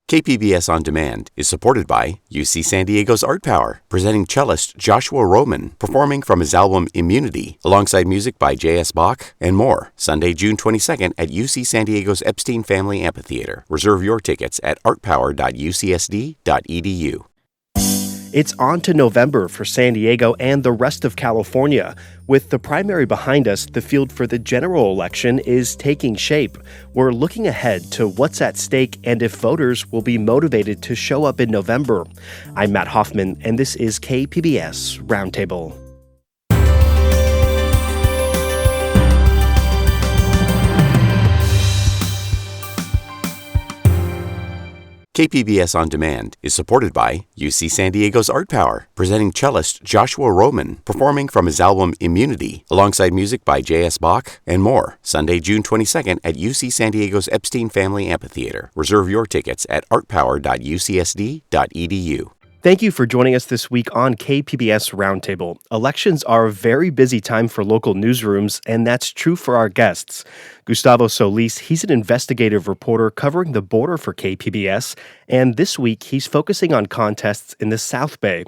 KPBS On Demand is supported by UC San Diego's Art Power, presenting cellist Joshua Roman, performing from his album Immunity, alongside music by J.S. Bach and more, Sunday, June 22nd at UC San Diego's Epstein Family Amphitheater. Reserve your tickets at artpower.ucsd.edu. It's on to November for San Diego and the rest of California. With the primary behind us, the field for the general election is taking shape. We're looking ahead to what's at stake and if voters will be motivated to show up in November. I'm Matt Hoffman, and this is KPBS Roundtable. KPBS On Demand is supported by UC San Diego's Art Power, presenting cellist Joshua Roman, performing from his album Immunity, alongside music by J.S. Bach and more, Sunday, June 22nd at UC San Diego's Epstein Family Amphitheater. Reserve your tickets at artpower.ucsd.edu. Thank you for joining us this week on KPBS Roundtable. Elections are a very busy time for local newsrooms, and that's true for our guests. Gustavo Solis, he's an investigative reporter covering the border for KPBS, and this week he's focusing on contests in the South Bay.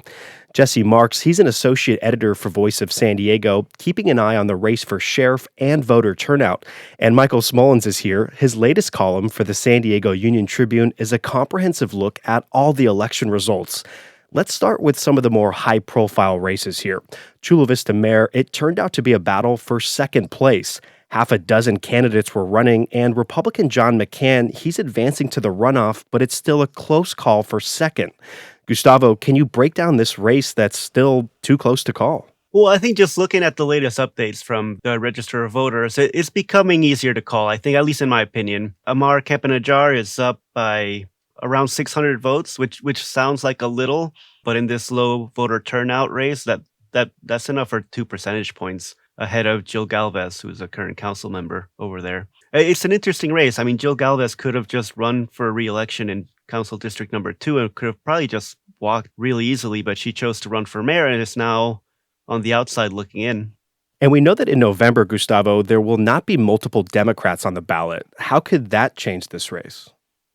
Jesse Marks, he's an associate editor for Voice of San Diego, keeping an eye on the race for sheriff and voter turnout. And Michael Smullins is here. His latest column for the San Diego Union-Tribune is a comprehensive look at all the election results. Let's start with some of the more high-profile races here. Chula Vista Mayor, it turned out to be a battle for second place. Half a dozen candidates were running, and Republican John McCann, he's advancing to the runoff, but it's still a close call for second. Gustavo, can you break down this race that's still too close to call? Well, I think just looking at the latest updates from the Register of Voters, it's becoming easier to call, I think, at least in my opinion. Amar Campanajjar is up by around 600 votes, which sounds like a little, but in this low voter turnout race, that's enough for 2 percentage points ahead of Jill Galvez, who's a current council member over there. It's an interesting race. I mean, Jill Galvez could have just run for re-election in Council District number 2 and could have probably just walked really easily, but she chose to run for mayor and is now on the outside looking in. And we know that in November, Gustavo, there will not be multiple Democrats on the ballot. How could that change this race?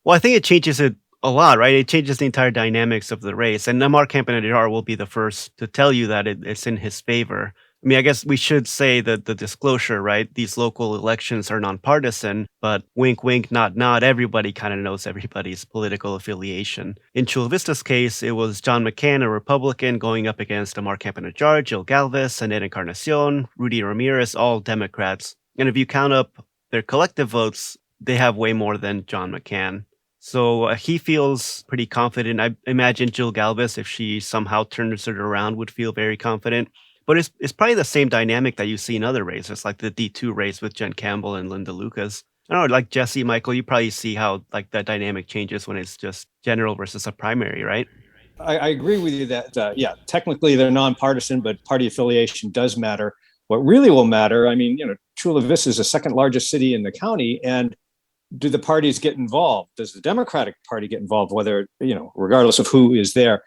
Well, I think it changes it a lot, right? It changes the entire dynamics of the race. And Amar Campanajjar will be the first to tell you that it's in his favor. I mean, I guess we should say that the disclosure, right? These local elections are nonpartisan, but wink, wink, nod, nod, everybody kind of knows everybody's political affiliation. In Chula Vista's case, it was John McCain, a Republican, going up against Amar Campanajjar, Jill Galvez, Annette Encarnacion, Rudy Ramirez, all Democrats. And if you count up their collective votes, they have way more than John McCain. So he feels pretty confident. I imagine Jill Galvez, if she somehow turns it around, would feel very confident. But it's probably the same dynamic that you see in other races, like the D2 race with Jen Campbell and Linda Lucas. I don't know, like Jesse, Michael, you probably see how like that dynamic changes when it's just general versus a primary, right? I agree with you that, technically they're nonpartisan, but party affiliation does matter. What really will matter, I mean, Chula Vista is the second largest city in the county, and do the parties get involved? Does the Democratic Party get involved, whether, regardless of who is there,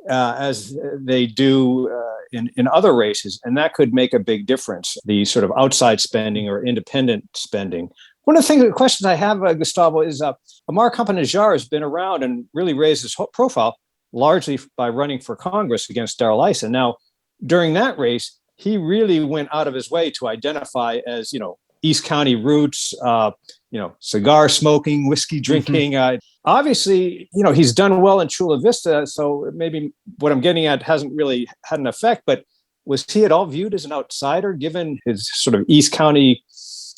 as they do in other races? And that could make a big difference, the sort of outside spending or independent spending. One of the questions I have, Gustavo, is Amar Campanajjar has been around and really raised his profile largely by running for Congress against Darrell Issa. Now, during that race, he really went out of his way to identify as, East County roots, cigar smoking, whiskey drinking. Obviously, he's done well in Chula Vista, so maybe what I'm getting at hasn't really had an effect, but was he at all viewed as an outsider given his sort of East County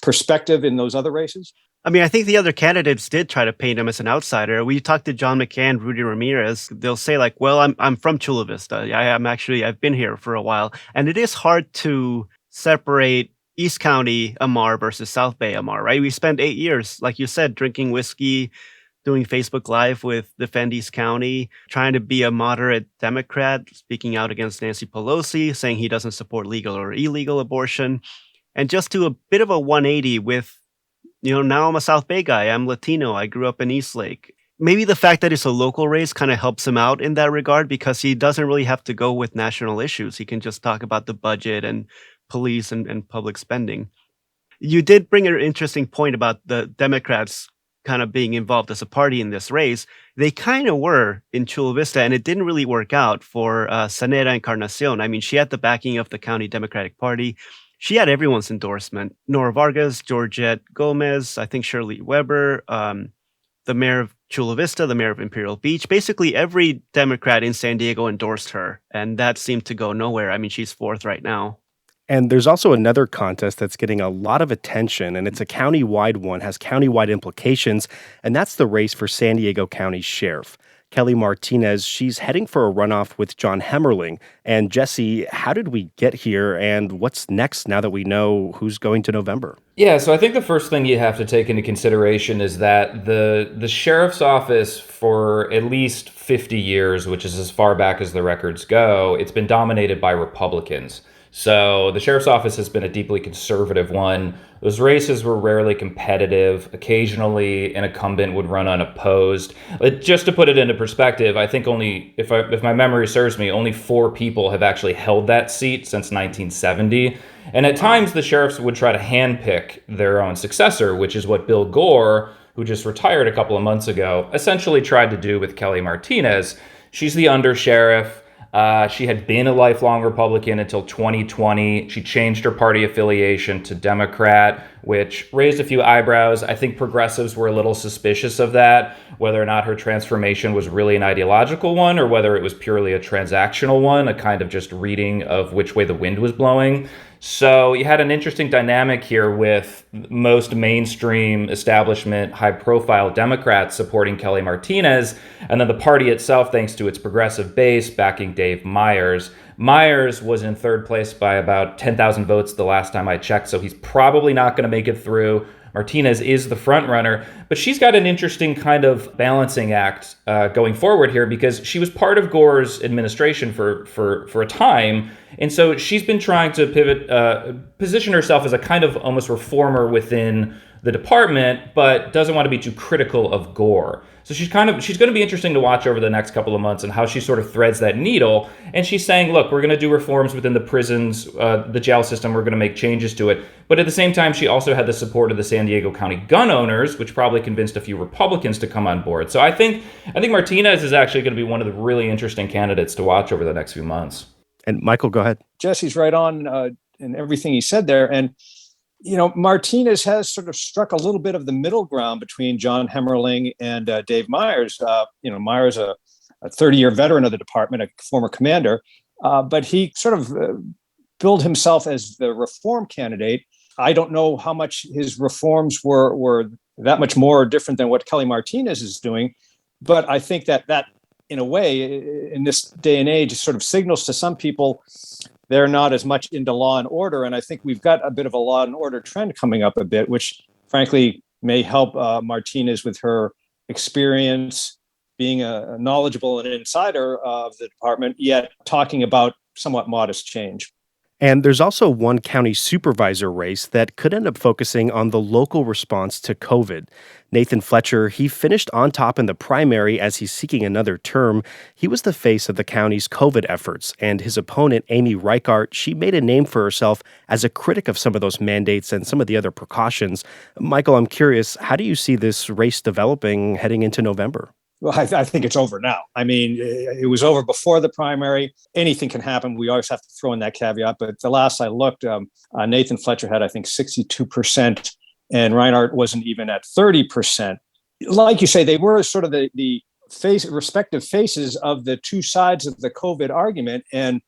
perspective in those other races? I mean, I think the other candidates did try to paint him as an outsider. We talked to John McCain, Rudy Ramirez. They'll say like, well, I'm from Chula Vista. I've been here for a while. And it is hard to separate East County Amar versus South Bay Amar, right? We spent 8 years, like you said, drinking whiskey, doing Facebook Live with Defend East County, trying to be a moderate Democrat, speaking out against Nancy Pelosi, saying he doesn't support legal or illegal abortion, and just do a bit of a 180 with, now I'm a South Bay guy, I'm Latino, I grew up in Eastlake. Maybe the fact that it's a local race kind of helps him out in that regard because he doesn't really have to go with national issues. He can just talk about the budget and police and public spending. You did bring an interesting point about the Democrats kind of being involved as a party in this race. They kind of were in Chula Vista, and it didn't really work out for Sanera Encarnacion. I mean, she had the backing of the County Democratic Party. She had everyone's endorsement. Nora Vargas, Georgette Gomez, I think Shirley Weber, the mayor of Chula Vista, the mayor of Imperial Beach. Basically, every Democrat in San Diego endorsed her, and that seemed to go nowhere. I mean, she's fourth right now. And there's also another contest that's getting a lot of attention, and it's a county-wide one, has county-wide implications, and that's the race for San Diego County Sheriff. Kelly Martinez, she's heading for a runoff with John Hemmerling. And Jesse, how did we get here, and what's next now that we know who's going to November? Yeah, so I think the first thing you have to take into consideration is that the sheriff's office for at least 50 years, which is as far back as the records go, it's been dominated by Republicans. So the sheriff's office has been a deeply conservative one. Those races were rarely competitive. Occasionally, an incumbent would run unopposed. Just to put it into perspective, I think only, if my memory serves me, only 4 people have actually held that seat since 1970. And at times, the sheriffs would try to handpick their own successor, which is what Bill Gore, who just retired a couple of months ago, essentially tried to do with Kelly Martinez. She's the undersheriff. She had been a lifelong Republican until 2020. She changed her party affiliation to Democrat, which raised a few eyebrows. I think progressives were a little suspicious of that, whether or not her transformation was really an ideological one or whether it was purely a transactional one, a kind of just reading of which way the wind was blowing. So you had an interesting dynamic here with most mainstream establishment, high-profile Democrats supporting Kelly Martinez, and then the party itself, thanks to its progressive base, backing Dave Myers. Myers was in third place by about 10,000 votes the last time I checked, so he's probably not going to make it through. Martinez is the front runner, but she's got an interesting kind of balancing act going forward here because she was part of Gore's administration for a time, and so she's been trying to pivot, position herself as a kind of almost reformer within the department, but doesn't want to be too critical of Gore. So she's going to be interesting to watch over the next couple of months and how she sort of threads that needle. And she's saying, look, we're going to do reforms within the prisons, the jail system. We're going to make changes to it. But at the same time, she also had the support of the San Diego County gun owners, which probably convinced a few Republicans to come on board. So I think Martinez is actually going to be one of the really interesting candidates to watch over the next few months. And Michael, go ahead. Jesse's right on in everything he said there. And Martinez has sort of struck a little bit of the middle ground between John Hemmerling and Dave Myers. Myers, a 30-year veteran of the department, a former commander, but he sort of billed himself as the reform candidate. I don't know how much his reforms were that much more different than what Kelly Martinez is doing, but I think that in a way, in this day and age, sort of signals to some people they're not as much into law and order. And I think we've got a bit of a law and order trend coming up a bit, which frankly may help Martinez with her experience being a knowledgeable and insider of the department, yet talking about somewhat modest change. And there's also one county supervisor race that could end up focusing on the local response to COVID. Nathan Fletcher, he finished on top in the primary as he's seeking another term. He was the face of the county's COVID efforts, and his opponent, Amy Reichart, she made a name for herself as a critic of some of those mandates and some of the other precautions. Michael, I'm curious, how do you see this race developing heading into November? Well, I think it's over now. I mean, it was over before the primary. Anything can happen. We always have to throw in that caveat. But the last I looked, Nathan Fletcher had, I think, 62%, and Reinhardt wasn't even at 30%. Like you say, they were sort of the respective faces of the two sides of the COVID argument. And,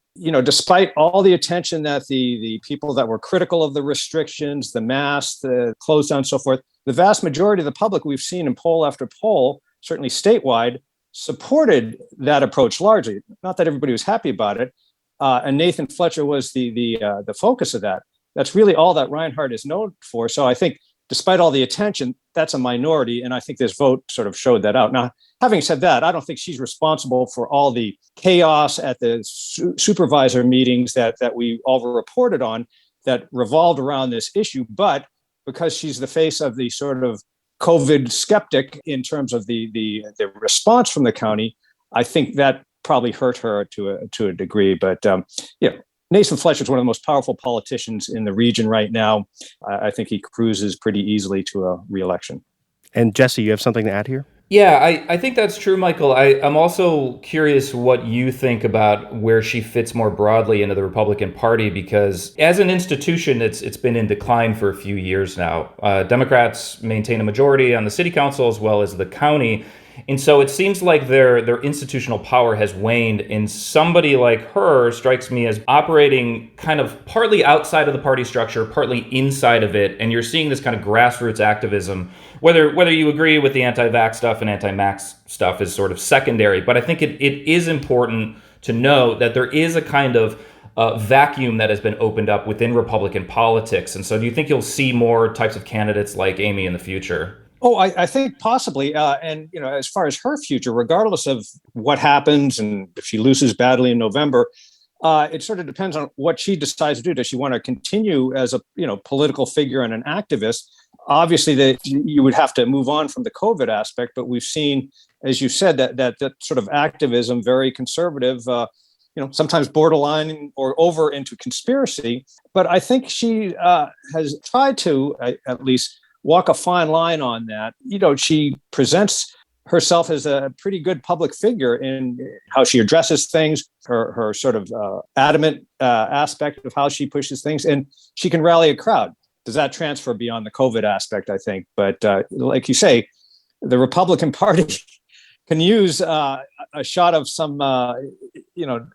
despite all the attention that the people that were critical of the restrictions, the masks, the close down, and so forth, the vast majority of the public we've seen in poll after poll, certainly statewide, supported that approach largely. Not that everybody was happy about it. And Nathan Fletcher was the focus of that. That's really all that Reinhardt is known for. So I think despite all the attention, that's a minority. And I think this vote sort of showed that out. Now, having said that, I don't think she's responsible for all the chaos at the supervisor meetings that we all reported on that revolved around this issue. But because she's the face of the sort of COVID skeptic in terms of the response from the county, I think that probably hurt her to a degree. But Nathan Fletcher is one of the most powerful politicians in the region right now. I think he cruises pretty easily to a re-election. And Jesse, you have something to add here? Yeah, I think that's true, Michael. I'm also curious what you think about where she fits more broadly into the Republican Party, because as an institution, it's been in decline for a few years now. Democrats maintain a majority on the city council as well as the county. And so it seems like their institutional power has waned, and somebody like her strikes me as operating kind of partly outside of the party structure, partly inside of it. And you're seeing this kind of grassroots activism, whether you agree with the anti-vax stuff and anti-max stuff is sort of secondary. But I think it is important to note that there is a kind of vacuum that has been opened up within Republican politics. And so do you think you'll see more types of candidates like Amy in the future? Oh, I think possibly. And, as far as her future, regardless of what happens and if she loses badly in November, it sort of depends on what she decides to do. Does she want to continue as a, political figure and an activist? Obviously, that you would have to move on from the COVID aspect, but we've seen, as you said, that sort of activism, very conservative, sometimes borderline or over into conspiracy. But I think she has tried to, at least, walk a fine line on that. She presents herself as a pretty good public figure in how she addresses things, her sort of adamant aspect of how she pushes things, and she can rally a crowd. Does that transfer beyond the COVID aspect, I think? But like you say, the Republican Party can use a shot of some,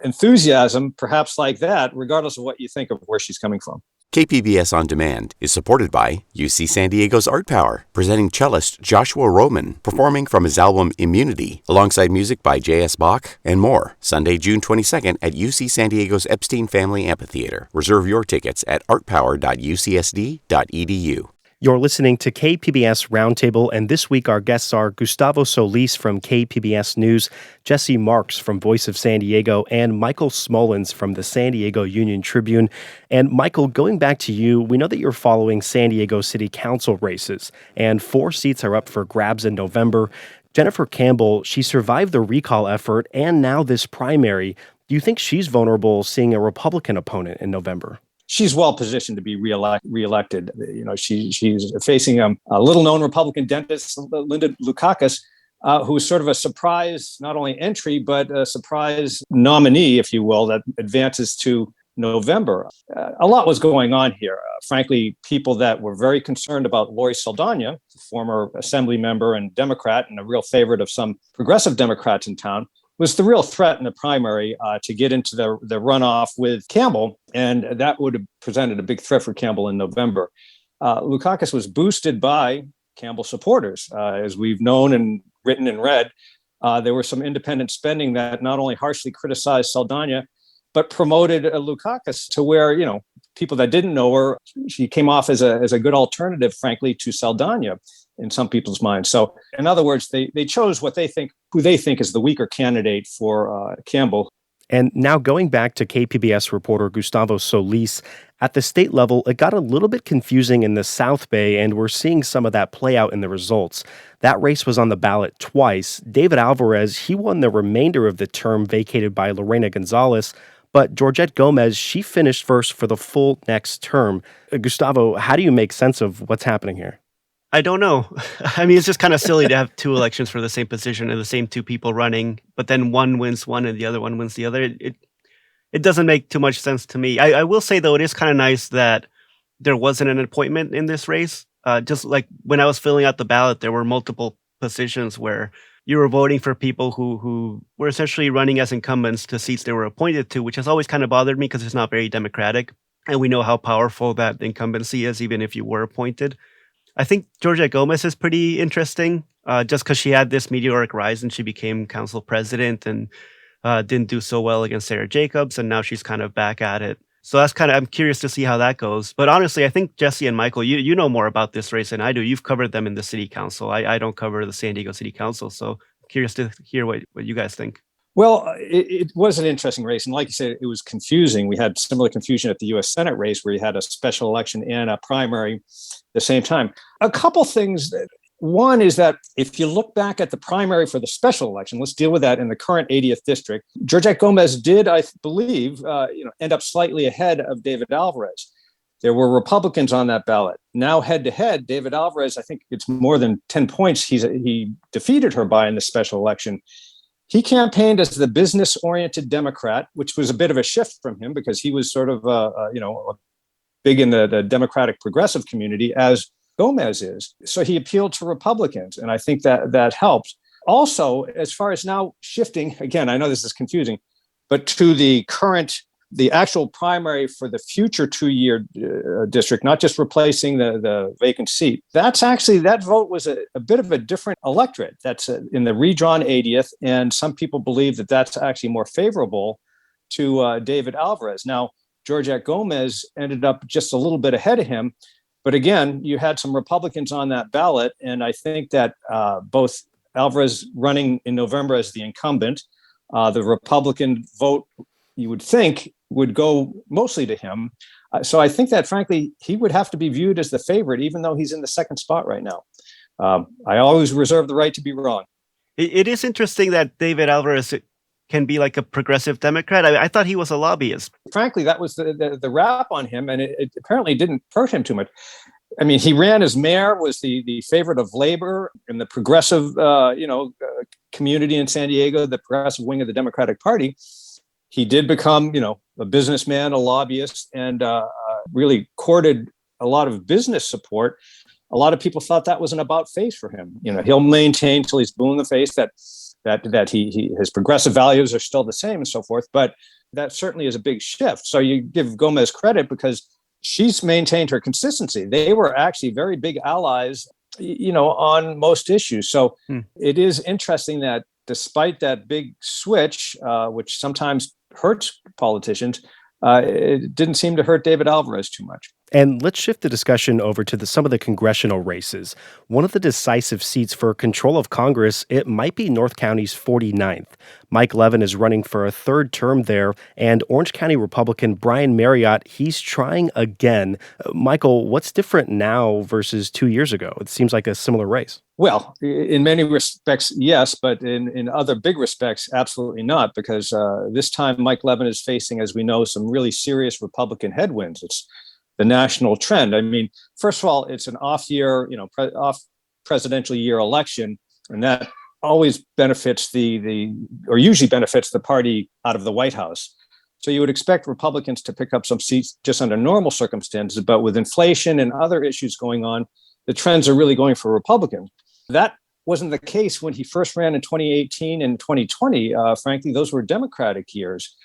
enthusiasm, perhaps like that, regardless of what you think of where she's coming from. KPBS On Demand is supported by UC San Diego's Art Power, presenting cellist Joshua Roman, performing from his album Immunity, alongside music by J.S. Bach and more. Sunday, June 22nd at UC San Diego's Epstein Family Amphitheater. Reserve your tickets at artpower.ucsd.edu. You're listening to KPBS Roundtable, and this week our guests are Gustavo Solis from KPBS News, Jesse Marks from Voice of San Diego, and Michael Smolens from the San Diego Union-Tribune. And Michael, going back to you, we know that you're following San Diego City Council races, and 4 seats are up for grabs in November. Jennifer Campbell, she survived the recall effort and now this primary. Do you think she's vulnerable seeing a Republican opponent in November? She's well positioned to be reelected. She's facing a little-known Republican dentist, Linda Lukakis, who's sort of a surprise, not only entry, but a surprise nominee, if you will, that advances to November. A lot was going on here. Frankly, people that were very concerned about Lori Saldana, former assembly member and Democrat, and a real favorite of some progressive Democrats in town, was the real threat in the primary to get into the runoff with Campbell, and that would have presented a big threat for Campbell in November. Lukakis was boosted by Campbell supporters. As we've known and written and read, there was some independent spending that not only harshly criticized Saldana, but promoted Lukakis to where, people that didn't know her, she came off as a good alternative, frankly, to Saldana in some people's minds. So in other words, they chose who they think is the weaker candidate for Campbell. And now going back to KPBS reporter Gustavo Solis, at the state level, it got a little bit confusing in the South Bay, and we're seeing some of that play out in the results. That race was on the ballot twice. David Alvarez, he won the remainder of the term vacated by Lorena Gonzalez, but Georgette Gomez, she finished first for the full next term. Gustavo, how do you make sense of what's happening here? I don't know. I mean, it's just kind of silly to have 2 elections for the same position and the same 2 people running, but then one wins one and the other one wins the other. It doesn't make too much sense to me. I will say, though, it is kind of nice that there wasn't an appointment in this race. Just like when I was filling out the ballot, there were multiple positions where you were voting for people who were essentially running as incumbents to seats they were appointed to, which has always kind of bothered me because it's not very democratic. And we know how powerful that incumbency is, even if you were appointed. I think Georgette Gomez is pretty interesting, just because she had this meteoric rise and she became council president and didn't do so well against Sarah Jacobs, and now she's kind of back at it. So I'm curious to see how that goes. But honestly, I think Jesse and Michael, you know more about this race than I do. You've covered them in the city council. I don't cover the San Diego City Council, so I'm curious to hear what you guys think. Well, it was an interesting race. And like you said, it was confusing. We had similar confusion at the U.S. Senate race where you had a special election and a primary at the same time. A couple things. One is that if you look back at the primary for the special election, let's deal with that in the current 80th district. Georgette Gomez did, I believe, end up slightly ahead of David Alvarez. There were Republicans on that ballot. Now, head to head, David Alvarez, I think it's more than 10 points he defeated her by in the special election. He campaigned as the business-oriented Democrat, which was a bit of a shift from him because he was sort of, big in the Democratic progressive community, as Gomez is. So he appealed to Republicans, and I think that helped. Also, as far as now shifting, again, I know this is confusing, but to the actual primary for the future 2-year district, not just replacing the vacant seat. That vote was a bit of a different electorate. That's in the redrawn 80th. And some people believe that that's actually more favorable to David Alvarez. Now, Georgette Gomez ended up just a little bit ahead of him. But again, you had some Republicans on that ballot. And I think that both Alvarez running in November as the incumbent, the Republican vote, you would think, would go mostly to him. So I think that, frankly, he would have to be viewed as the favorite, even though he's in the second spot right now. I always reserve the right to be wrong. It is interesting that David Alvarez can be like a progressive Democrat. I thought he was a lobbyist. Frankly, that was the rap on him, and it apparently didn't hurt him too much. I mean, he ran as mayor, was the favorite of labor in the progressive, community in San Diego, the progressive wing of the Democratic Party. He did become, a businessman, a lobbyist, and really courted a lot of business support. A lot of people thought that was an about face for him. He'll maintain till he's blue in the face that his progressive values are still the same and so forth. But that certainly is a big shift. So you give Gomez credit because she's maintained her consistency. They were actually very big allies, on most issues. So It is interesting that despite that big switch, which sometimes hurts politicians, it didn't seem to hurt David Alvarez too much. And let's shift the discussion over to some of the congressional races. One of the decisive seats for control of Congress, it might be North County's 49th. Mike Levin is running for a third term there, and Orange County Republican Brian Marriott, he's trying again. Michael, what's different now versus 2 years ago? It seems like a similar race. Well, in many respects, yes, but in other big respects, absolutely not, because this time Mike Levin is facing, as we know, some really serious Republican headwinds. It's the national trend. I mean, first of all, it's an off year, off presidential year election, and that always benefits usually benefits the party out of the White House. So you would expect Republicans to pick up some seats just under normal circumstances, but with inflation and other issues going on, the trends are really going for Republicans. That wasn't the case when he first ran in 2018 and 2020. Frankly, those were Democratic years.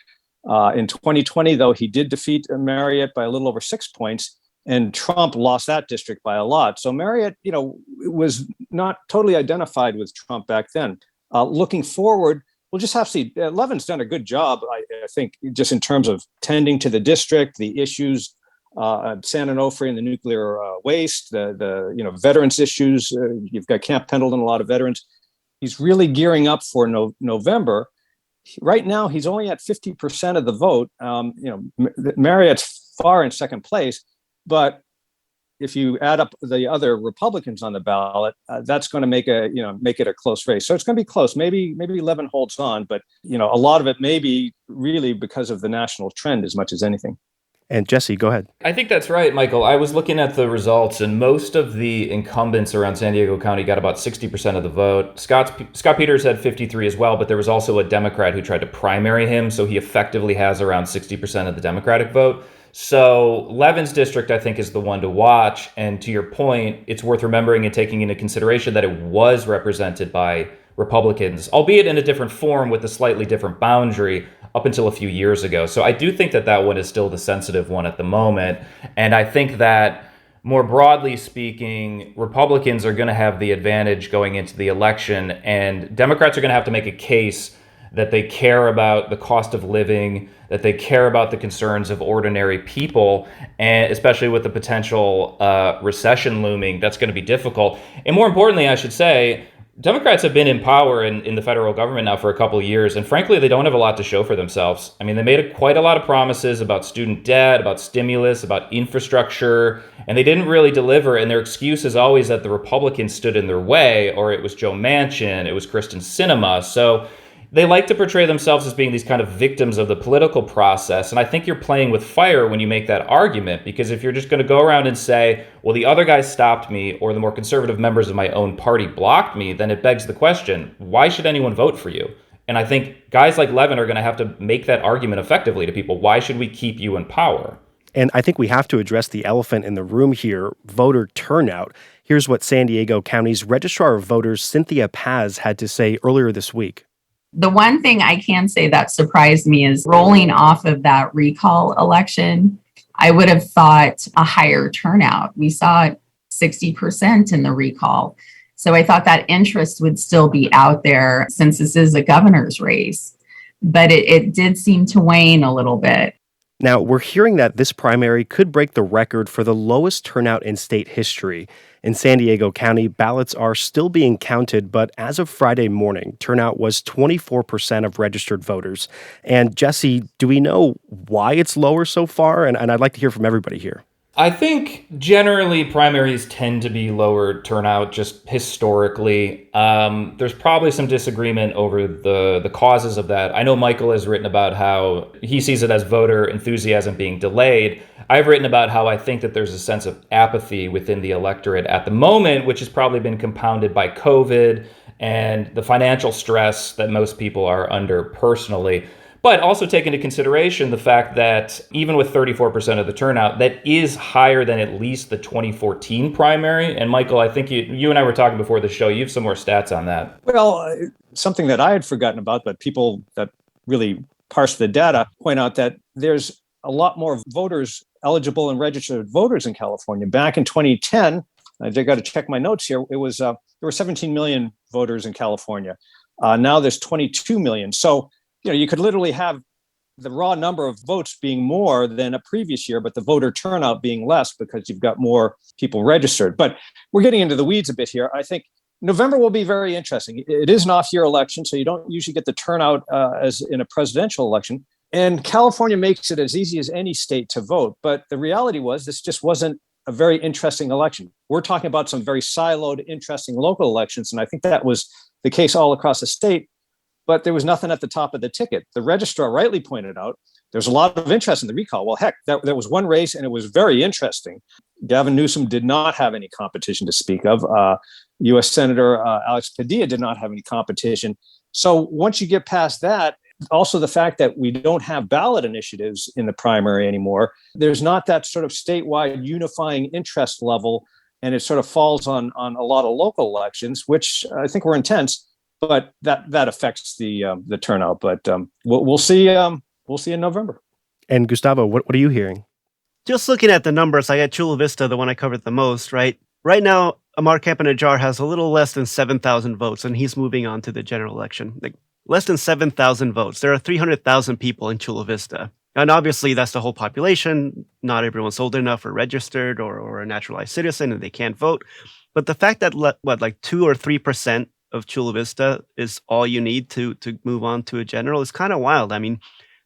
In 2020, though, he did defeat Marriott by a little over 6 points, and Trump lost that district by a lot. So Marriott, was not totally identified with Trump back then. Looking forward, we'll just have to see. Levin's done a good job, I think, just in terms of tending to the district, the issues, San Onofre and the nuclear waste, the veterans issues. You've got Camp Pendleton, a lot of veterans. He's really gearing up for November. Right now, he's only at 50% of the vote. Marriott's far in second place, but if you add up the other Republicans on the ballot, that's going to make it a close race. So it's going to be close. Maybe Levin holds on, but a lot of it may be really because of the national trend as much as anything. And Jesse, go ahead. I think that's right, Michael. I was looking at the results, and most of the incumbents around San Diego County got about 60% of the vote. Scott Peters had 53 as well, but there was also a Democrat who tried to primary him, so he effectively has around 60% of the Democratic vote. So Levin's district, I think, is the one to watch. And to your point, it's worth remembering and taking into consideration that it was represented by Republicans, albeit in a different form with a slightly different boundary up until a few years ago. So I do think that one is still the sensitive one at the moment. And I think that more broadly speaking, Republicans are going to have the advantage going into the election, and Democrats are going to have to make a case that they care about the cost of living, that they care about the concerns of ordinary people, and especially with the potential recession looming, that's going to be difficult. And more importantly, I should say, Democrats have been in power in the federal government now for a couple of years, and frankly, they don't have a lot to show for themselves. I mean, they made quite a lot of promises about student debt, about stimulus, about infrastructure, and they didn't really deliver, and their excuse is always that the Republicans stood in their way, or it was Joe Manchin, it was Kristen Sinema. So they like to portray themselves as being these kind of victims of the political process. And I think you're playing with fire when you make that argument, because if you're just going to go around and say, well, the other guy stopped me, or the more conservative members of my own party blocked me, then it begs the question, why should anyone vote for you? And I think guys like Levin are going to have to make that argument effectively to people. Why should we keep you in power? And I think we have to address the elephant in the room here, voter turnout. Here's what San Diego County's Registrar of Voters, Cynthia Paz, had to say earlier this week. The one thing I can say that surprised me is rolling off of that recall election, I would have thought a higher turnout. We saw 60% in the recall. So I thought that interest would still be out there since this is a governor's race. But it did seem to wane a little bit. Now, we're hearing that this primary could break the record for the lowest turnout in state history. In San Diego County, ballots are still being counted, but as of Friday morning, turnout was 24% of registered voters. And Jesse, do we know why it's lower so far? And I'd like to hear from everybody here. I think generally primaries tend to be lower turnout just historically. There's probably some disagreement over the causes of that. I know Michael has written about how he sees it as voter enthusiasm being delayed. I've written about how I think that there's a sense of apathy within the electorate at the moment, which has probably been compounded by COVID and the financial stress that most people are under personally. But also take into consideration the fact that even with 34% of the turnout, that is higher than at least the 2014 primary. And Michael, I think you and I were talking before the show. You have some more stats on that. Well, something that I had forgotten about, but people that really parse the data point out that there's a lot more voters, eligible and registered voters in California. Back in 2010, I got to check my notes here. It was there were 17 million voters in California. Now there's 22 million. So you could literally have the raw number of votes being more than a previous year, but the voter turnout being less because you've got more people registered. But we're getting into the weeds a bit here. I think November will be very interesting. It is an off-year election, so you don't usually get the turnout as in a presidential election. And California makes it as easy as any state to vote. But the reality was this just wasn't a very interesting election. We're talking about some very siloed, interesting local elections, and I think that was the case all across the state. But there was nothing at the top of the ticket. The registrar rightly pointed out there's a lot of interest in the recall. Well, heck, there was one race, and it was very interesting. Gavin Newsom did not have any competition to speak of. U.S. Senator Alex Padilla did not have any competition. So once you get past that, also the fact that we don't have ballot initiatives in the primary anymore, there's not that sort of statewide unifying interest level, and it sort of falls on a lot of local elections, which I think were intense. But that affects the turnout. But we'll see. We'll see in November. And Gustavo, what are you hearing? Just looking at the numbers, I got Chula Vista, the one I covered the most, right? Right now, Amar Campanajjar has a little less than 7,000 votes, and he's moving on to the general election. Like less than 7,000 votes. There are 300,000 people in Chula Vista. And obviously, that's the whole population. Not everyone's old enough or registered or a naturalized citizen, and they can't vote. But the fact that, like 2 or 3% of Chula Vista is all you need to move on to a general is kind of wild. I mean,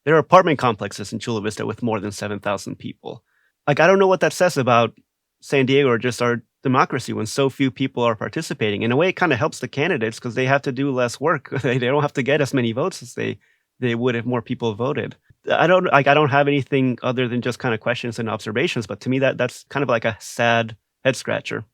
there are apartment complexes in Chula Vista with more than 7,000 people. Like, I don't know what that says about San Diego or just our democracy when so few people are participating. In a way, it kind of helps the candidates because they have to do less work. They don't have to get as many votes as they would if more people voted. I don't have anything other than just kind of questions and observations, but to me that's kind of like a sad head scratcher.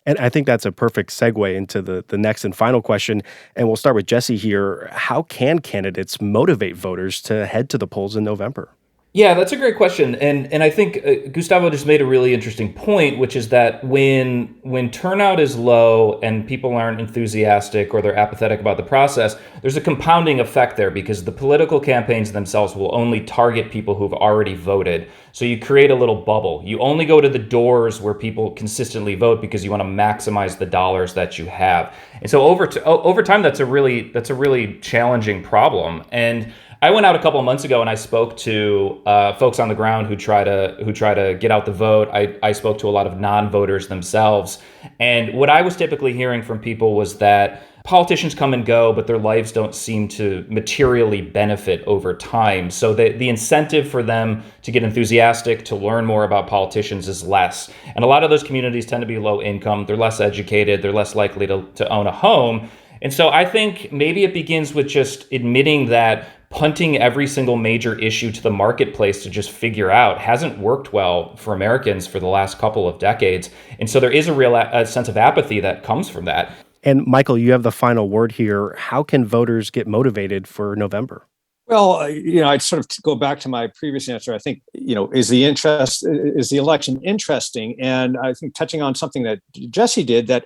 And I think that's a perfect segue into the next and final question. And we'll start with Jesse here. How can candidates motivate voters to head to the polls in November? Yeah, that's a great question. And I think Gustavo just made a really interesting point, which is that when turnout is low and people aren't enthusiastic or they're apathetic about the process, there's a compounding effect there because the political campaigns themselves will only target people who've already voted. So you create a little bubble. You only go to the doors where people consistently vote because you want to maximize the dollars that you have. And so over time, that's a really challenging problem. And I went out a couple of months ago and I spoke to folks on the ground who try to get out the vote. I spoke to a lot of non-voters themselves. And what I was typically hearing from people was that politicians come and go, but their lives don't seem to materially benefit over time. So the incentive for them to get enthusiastic, to learn more about politicians is less. And a lot of those communities tend to be low income. They're less educated. They're less likely to own a home. And so I think maybe it begins with just admitting that punting every single major issue to the marketplace to just figure out hasn't worked well for Americans for the last couple of decades. And so there is a real sense of apathy that comes from that. And Michael, you have the final word here. How can voters get motivated for November? Well, I'd sort of go back to my previous answer. I think, is the election interesting? And I think touching on something that Jesse did, that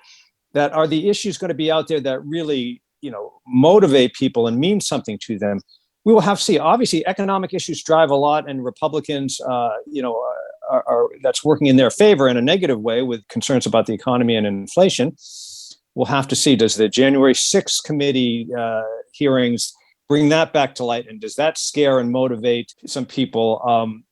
are the issues going to be out there that really, motivate people and mean something to them? We will have to see. Obviously, economic issues drive a lot, and Republicans, are that's working in their favor in a negative way with concerns about the economy and inflation. We'll have to see. Does the January 6th committee hearings bring that back to light, and does that scare and motivate some people on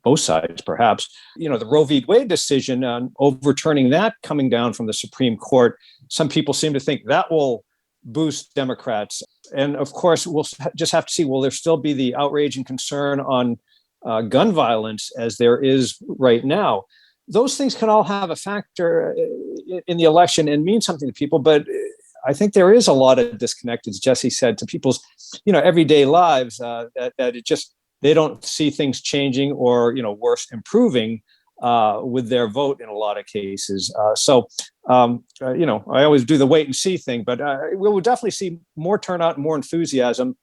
both sides, perhaps? The Roe v. Wade decision on overturning that coming down from the Supreme Court, some people seem to think that will boost Democrats. And of course, we'll just have to see, will there still be the outrage and concern on gun violence as there is right now? Those things can all have a factor in the election and mean something to people, but I think there is a lot of disconnect, as Jesse said, to people's, everyday lives, that it just, they don't see things changing or, worse, improving with their vote in a lot of cases. I always do the wait and see thing, but we will definitely see more turnout and more enthusiasm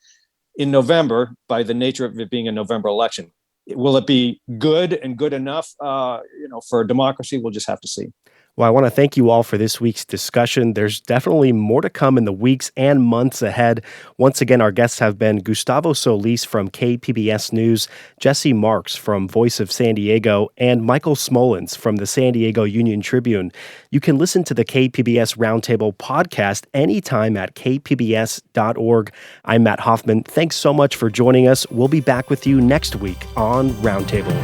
in November by the nature of it being a November election. Will it be good and good enough, for a democracy? We'll just have to see. Well, I want to thank you all for this week's discussion. There's definitely more to come in the weeks and months ahead. Once again, our guests have been Gustavo Solis from KPBS News, Jesse Marks from Voice of San Diego, and Michael Smolens from the San Diego Union Tribune. You can listen to the KPBS Roundtable podcast anytime at kpbs.org. I'm Matt Hoffman. Thanks so much for joining us. We'll be back with you next week on Roundtable.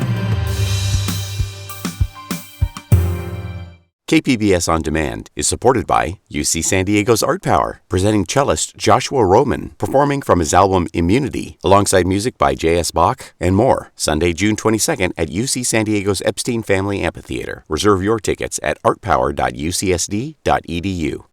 KPBS On Demand is supported by UC San Diego's Art Power, presenting cellist Joshua Roman, performing from his album Immunity, alongside music by J.S. Bach and more. Sunday, June 22nd at UC San Diego's Epstein Family Amphitheater. Reserve your tickets at artpower.ucsd.edu.